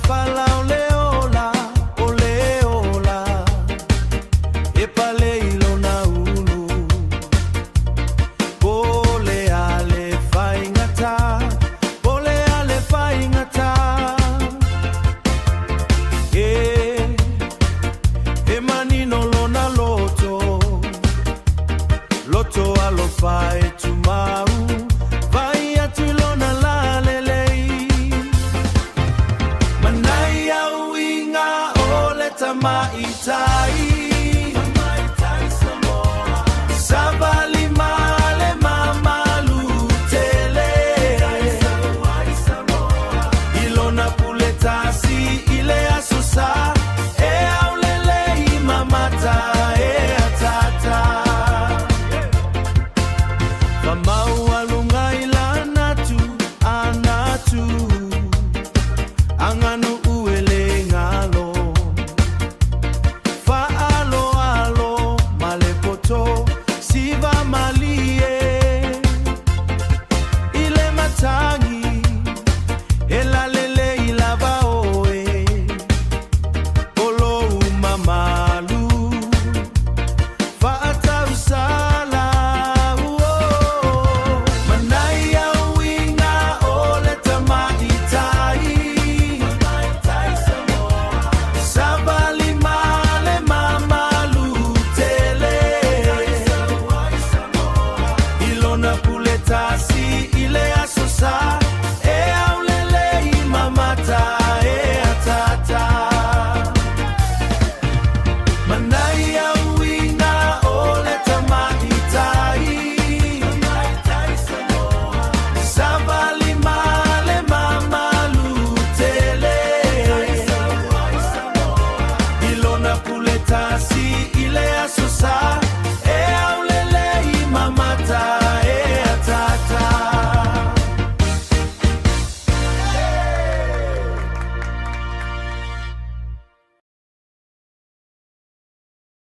fala oleola, oleola. E pale ilona ulu. Pole ale faingata, pole ale faingata. E manino lona loto, loto alo fai tu mau. Vai atilona la lelei. Manaya uinga ole tamaitai. Savali male mamalu tele. Ilona puletasi ile asusa. E aulelei mamata e atata. Kamau alungai lanatu anatu. Anganu uele ngalo. Fa alo alo malepoto. Siva malie. Ile matangi. Ela lele ilava oe. Olo umamalu. Fa ata usala. Manaya uinga ole tamaitai. Savali male mamalu tele. Ilona puletasi ile asosa. E aulelei mamata e atata. Manaya uinga ole tamaitai. Savali male mamalu tele. Ilona puletasi